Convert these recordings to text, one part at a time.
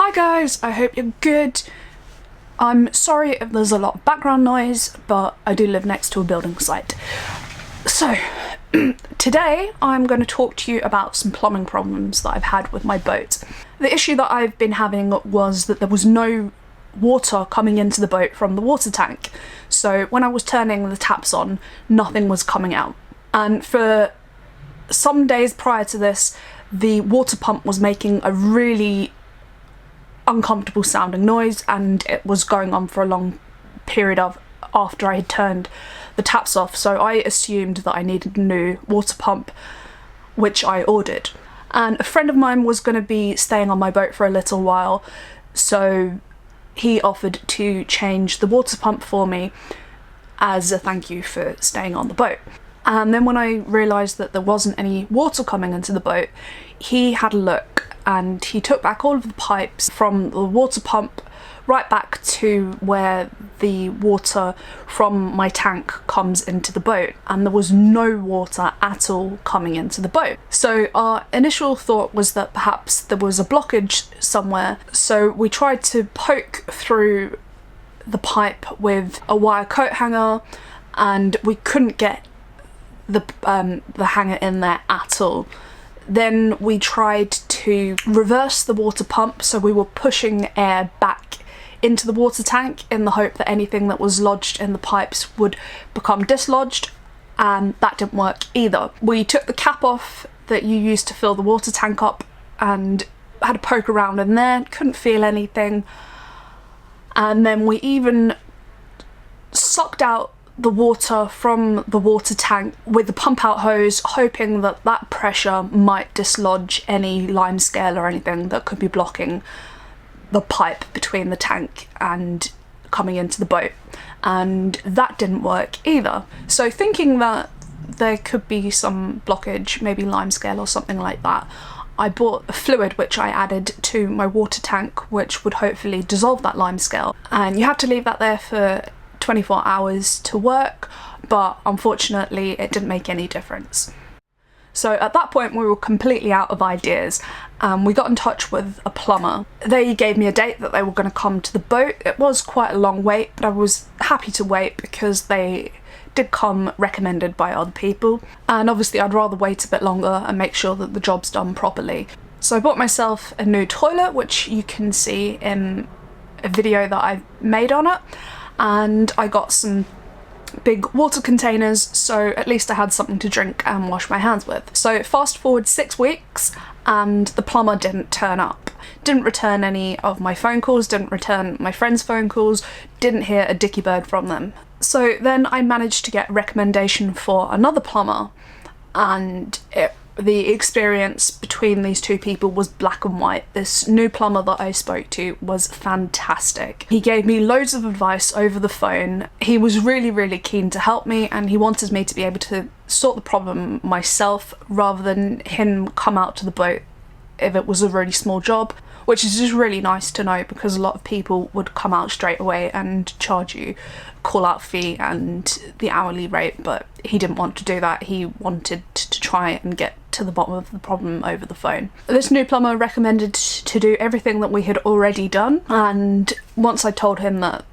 Hi guys, I hope you're good. I'm sorry if there's a lot of background noise, but I do live next to a building site. So, today I'm going to talk to you about some plumbing problems that I've had with my boat. The issue that I've been having was that there was no water coming into the boat from the water tank. So when I was turning the taps on, nothing was coming out. And for some days prior to this, the water pump was making a really uncomfortable sounding noise, and it was going on for a long period of after I had turned the taps off, so I assumed that I needed a new water pump, which I ordered. And a friend of mine was going to be staying on my boat for a little while, so he offered to change the water pump for me as a thank you for staying on the boat. And then when I realised that there wasn't any water coming into the boat, he had a look and he took back all of the pipes from the water pump right back to where the water from my tank comes into the boat, and there was no water at all coming into the boat. So our initial thought was that perhaps there was a blockage somewhere, so we tried to poke through the pipe with a wire coat hanger, and we couldn't get the hanger in there at all. Then we tried to reverse the water pump, so we were pushing air back into the water tank in the hope that anything that was lodged in the pipes would become dislodged, and that didn't work either. We took the cap off that you used to fill the water tank up and had a poke around in there, couldn't feel anything, and then we even sucked out the water from the water tank with the pump out hose, hoping that that pressure might dislodge any limescale or anything that could be blocking the pipe between the tank and coming into the boat, and that didn't work either. So thinking that there could be some blockage, maybe limescale or something like that, I bought a fluid which I added to my water tank which would hopefully dissolve that limescale, and you have to leave that there for 24 hours to work, but unfortunately it didn't make any difference. So at that point we were completely out of ideas, and we got in touch with a plumber. They gave me a date that they were going to come to the boat. It was quite a long wait, but I was happy to wait because they did come recommended by other people, and obviously I'd rather wait a bit longer and make sure that the job's done properly. So I bought myself a new toilet, which you can see in a video that I've made on it, and I got some big water containers, so at least I had something to drink and wash my hands with. So fast forward 6 weeks and the plumber didn't turn up. Didn't return any of my phone calls, didn't return my friends' phone calls, didn't hear a dicky bird from them. So then I managed to get a recommendation for another plumber, and the experience between these two people was black and white. This new plumber that I spoke to was fantastic. He gave me loads of advice over the phone. He was really keen to help me, and he wanted me to be able to sort the problem myself rather than him come out to the boat if it was a really small job, which is just really nice to know, because a lot of people would come out straight away and charge you call out fee and the hourly rate, but he didn't want to do that. He wanted to try and get to the bottom of the problem over the phone. This new plumber recommended to do everything that we had already done, and once I told him that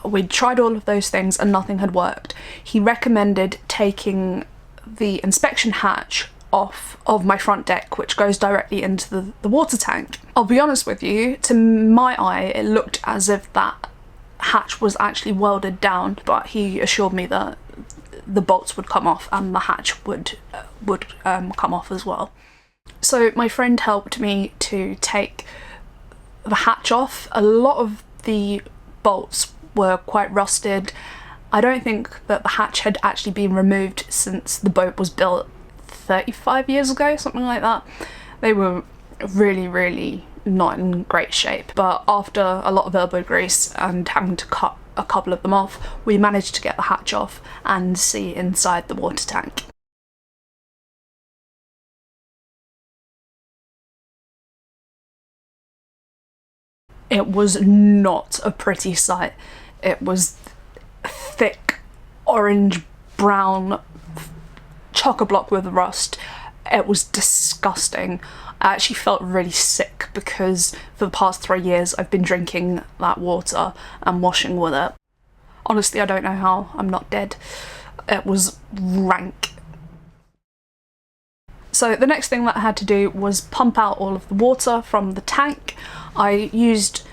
we'd tried all of those things and nothing had worked, he recommended taking the inspection hatch off of my front deck, which goes directly into the water tank. I'll be honest with you, to my eye it looked as if that hatch was actually welded down, but he assured me that the bolts would come off and the hatch would come off as well. So my friend helped me to take the hatch off. A lot of the bolts were quite rusted. I don't think that the hatch had actually been removed since the boat was built 35 years ago, something like that. They were really not in great shape, but after a lot of elbow grease and having to cut a couple of them off, we managed to get the hatch off and see inside the water tank. It was not a pretty sight. It was thick orange brown chock-a-block with rust. It was disgusting. I actually felt really sick because for the past 3 years I've been drinking that water and washing with it. Honestly, I don't know how I'm not dead. It was rank. So the next thing that I had to do was pump out all of the water from the tank. I used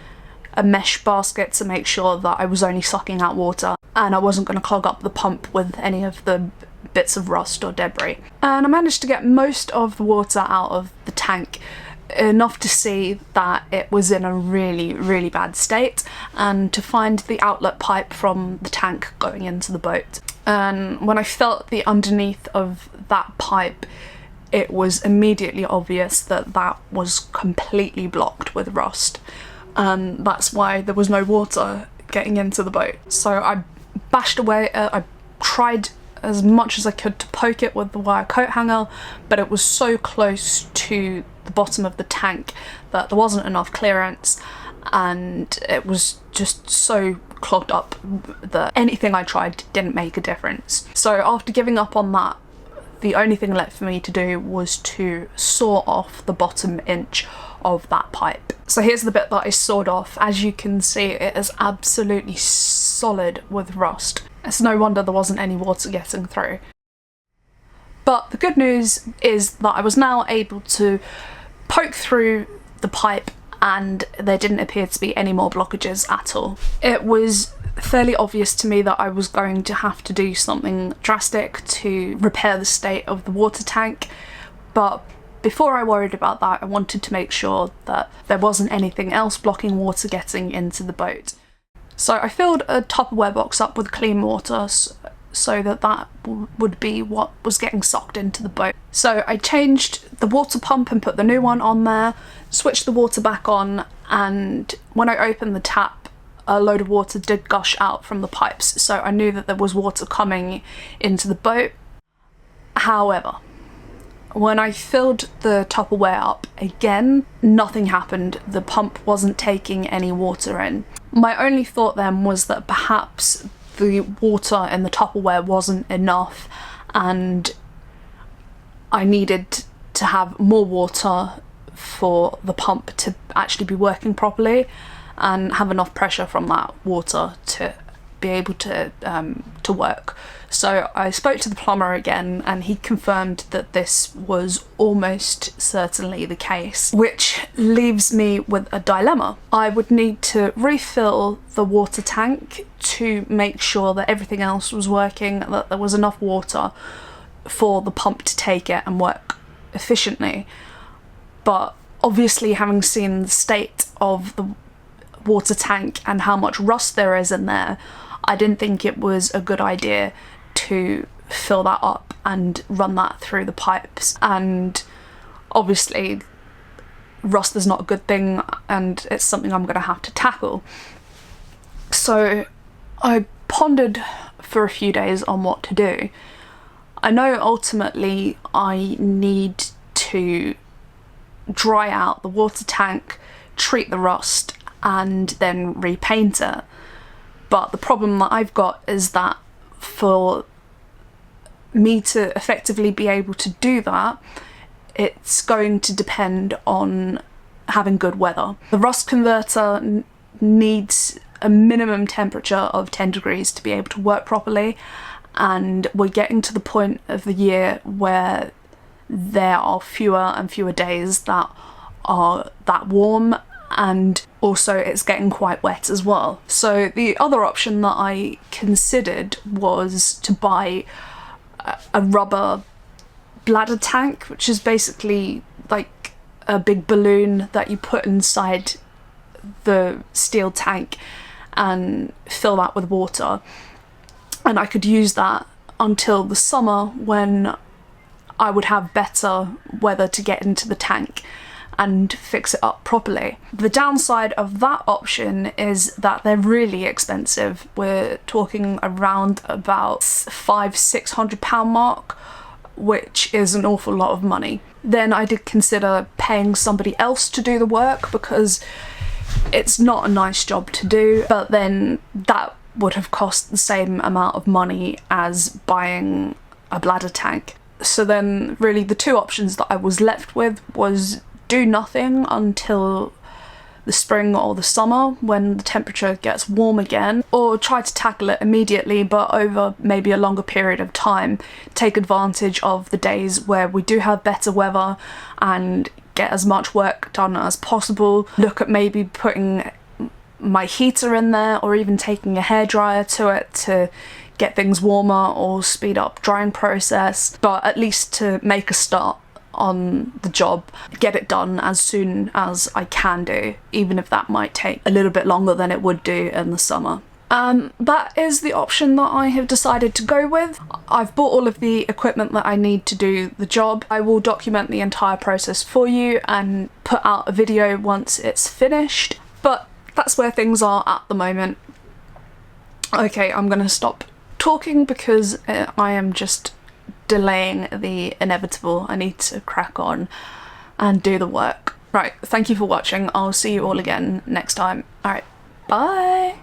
a mesh basket to make sure that I was only sucking out water and I wasn't going to clog up the pump with any of the bits of rust or debris. And I managed to get most of the water out of the tank, enough to see that it was in a really bad state, and to find the outlet pipe from the tank going into the boat. And when I felt the underneath of that pipe, it was immediately obvious that that was completely blocked with rust, and that's why there was no water getting into the boat. So I bashed away at it. I tried as much as I could to poke it with the wire coat hanger, but it was so close to the bottom of the tank that there wasn't enough clearance, and it was just so clogged up that anything I tried didn't make a difference. So after giving up on that, the only thing left for me to do was to saw off the bottom inch of that pipe. So here's the bit that I sawed off. As you can see, it is absolutely solid with rust. It's no wonder there wasn't any water getting through. But the good news is that I was now able to poke through the pipe and there didn't appear to be any more blockages at all. It was fairly obvious to me that I was going to have to do something drastic to repair the state of the water tank, but before I worried about that, I wanted to make sure that there wasn't anything else blocking water getting into the boat. So I filled a Tupperware box up with clean water so that would be what was getting sucked into the boat. So I changed the water pump and put the new one on there, switched the water back on, and when I opened the tap, a load of water did gush out from the pipes, so I knew that there was water coming into the boat. However, when I filled the Tupperware up again, nothing happened. The pump wasn't taking any water in. My only thought then was that perhaps the water in the Tupperware wasn't enough and I needed to have more water for the pump to actually be working properly and have enough pressure from that water to be able to work. So I spoke to the plumber again and he confirmed that this was almost certainly the case, which leaves me with a dilemma. I would need to refill the water tank to make sure that everything else was working, that there was enough water for the pump to take it and work efficiently. But obviously, having seen the state of the water tank and how much rust there is in there, I didn't think it was a good idea to fill that up and run that through the pipes. And obviously rust is not a good thing and it's something I'm going to have to tackle. So I pondered for a few days on what to do. I know ultimately I need to dry out the water tank, treat the rust, and then repaint it. But the problem that I've got is that for me to effectively be able to do that, it's going to depend on having good weather. The rust converter needs a minimum temperature of 10 degrees to be able to work properly, and we're getting to the point of the year where there are fewer and fewer days that are that warm, and also it's getting quite wet as well. So the other option that I considered was to buy a rubber bladder tank, which is basically like a big balloon that you put inside the steel tank and fill that with water. And I could use that until the summer when I would have better weather to get into the tank and fix it up properly. The downside of that option is that they're really expensive. We're talking around about £500-600 mark, which is an awful lot of money. Then I did consider paying somebody else to do the work because it's not a nice job to do, but then that would have cost the same amount of money as buying a bladder tank. So then really the two options that I was left with was do nothing until the spring or the summer when the temperature gets warm again, or try to tackle it immediately but over maybe a longer period of time. Take advantage of the days where we do have better weather and get as much work done as possible. Look at maybe putting my heater in there, or even taking a hairdryer to it to get things warmer or speed up drying process, but at least to make a start on the job, get it done as soon as I can do, even if that might take a little bit longer than it would do in the summer. That is the option that I have decided to go with. I've bought all of the equipment that I need to do the job. I will document the entire process for you and put out a video once it's finished, but that's where things are at the moment. Okay, I'm gonna stop talking because I am just delaying the inevitable. I need to crack on and do the work. Right, thank you for watching. I'll see you all again next time. Alright, bye!